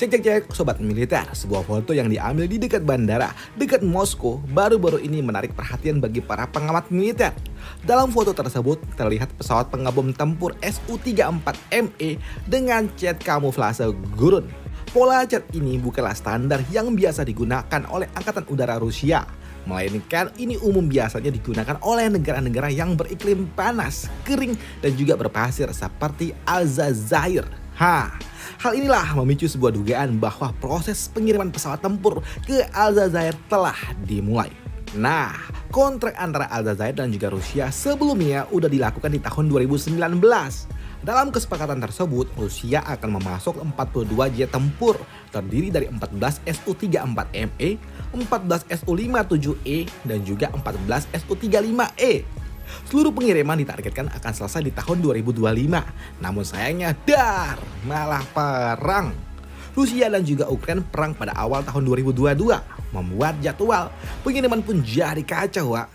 Cek sobat militer, sebuah foto yang diambil di dekat bandara dekat Moskow baru-baru ini menarik perhatian bagi para pengamat militer. Dalam foto tersebut terlihat pesawat pengabom tempur Su-34ME dengan cat kamuflase gurun. Pola cat ini bukanlah standar yang biasa digunakan oleh Angkatan Udara Rusia, melainkan ini umum biasanya digunakan oleh negara-negara yang beriklim panas, kering, dan juga berpasir seperti Aljazair. Hal inilah memicu sebuah dugaan bahwa proses pengiriman pesawat tempur ke Aljazair telah dimulai. Nah, kontrak antara Aljazair dan juga Rusia sebelumnya udah dilakukan di tahun 2019. Dalam kesepakatan tersebut, Rusia akan memasok 42 jet tempur terdiri dari 14 Su-34ME, 14 Su-57E, dan juga 14 Su-35E. Seluruh pengiriman ditargetkan akan selesai di tahun 2025. Namun sayangnya malah perang. Rusia dan juga Ukraina perang pada awal tahun 2022, membuat jadwal pengiriman pun jadi kacau, Wak.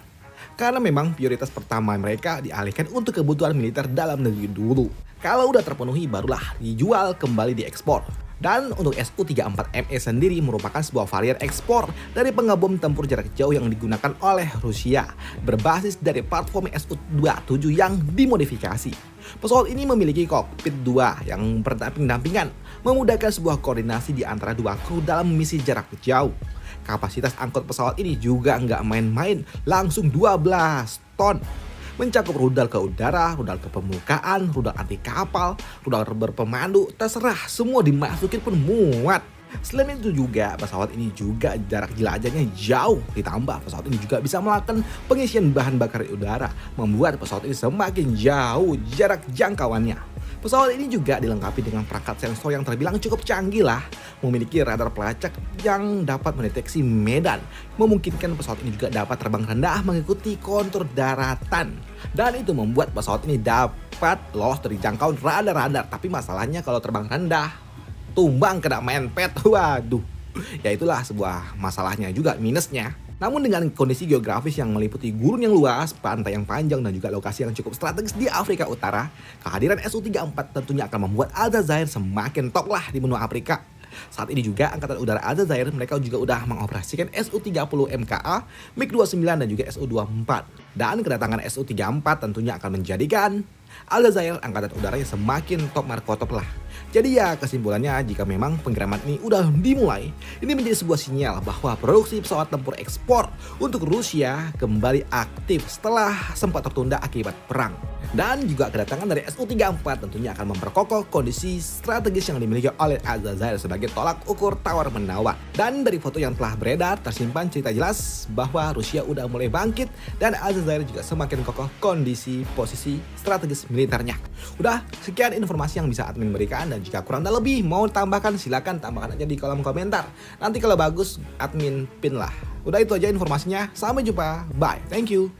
Karena memang prioritas pertama mereka dialihkan untuk kebutuhan militer dalam negeri dulu. Kalau udah terpenuhi barulah dijual kembali diekspor. Dan untuk Su-34ME sendiri merupakan sebuah varian ekspor dari pengabom tempur jarak jauh yang digunakan oleh Rusia, berbasis dari platform Su-27 yang dimodifikasi. Pesawat ini memiliki kokpit 2 yang berdampingan, memudahkan sebuah koordinasi di antara dua kru dalam misi jarak jauh. Kapasitas angkut pesawat ini juga nggak main-main, langsung 12 ton. Mencakup rudal ke udara, rudal ke permukaan, rudal anti kapal, rudal berpemandu, terserah, semua dimasukin pun muat. Selain itu juga pesawat ini juga jarak jelajahnya jauh, ditambah pesawat ini juga bisa melakukan pengisian bahan bakar di udara, membuat pesawat ini semakin jauh jarak jangkauannya. Pesawat ini juga dilengkapi dengan perangkat sensor yang terbilang cukup canggih lah. Memiliki radar pelacak yang dapat mendeteksi medan. Memungkinkan pesawat ini juga dapat terbang rendah mengikuti kontur daratan. Dan itu membuat pesawat ini dapat lolos dari jangkauan radar-radar. Tapi masalahnya kalau terbang rendah, tumbang kena menpet. Waduh, ya itulah sebuah masalahnya juga, minusnya. Namun dengan kondisi geografis yang meliputi gurun yang luas, pantai yang panjang, dan juga lokasi yang cukup strategis di Afrika Utara, kehadiran Su-34 tentunya akan membuat Aljazair semakin top lah di benua Afrika. Saat ini juga Angkatan Udara Aljazair mereka juga udah mengoperasikan Su-30 MKA, MiG-29 dan juga Su-24. Dan kedatangan Su-34 tentunya akan menjadikan Aljazair angkatan udaranya semakin top markotop lah. Jadi ya kesimpulannya, jika memang pengiriman ini udah dimulai, ini menjadi sebuah sinyal bahwa produksi pesawat tempur ekspor untuk Rusia kembali aktif setelah sempat tertunda akibat perang. Dan juga kedatangan dari Su-34 tentunya akan memperkokoh kondisi strategis yang dimiliki oleh Aljazair sebagai tolak ukur tawar menawar. Dan dari foto yang telah beredar tersimpan cerita jelas bahwa Rusia udah mulai bangkit dan Aljazair juga semakin kokoh kondisi posisi strategis militernya. Udah sekian informasi yang bisa admin berikan, dan jika kurang dan lebih mau tambahkan silakan tambahkan aja di kolom komentar. Nanti kalau bagus admin pin lah. Udah itu aja informasinya. Sampai jumpa. Bye. Thank you.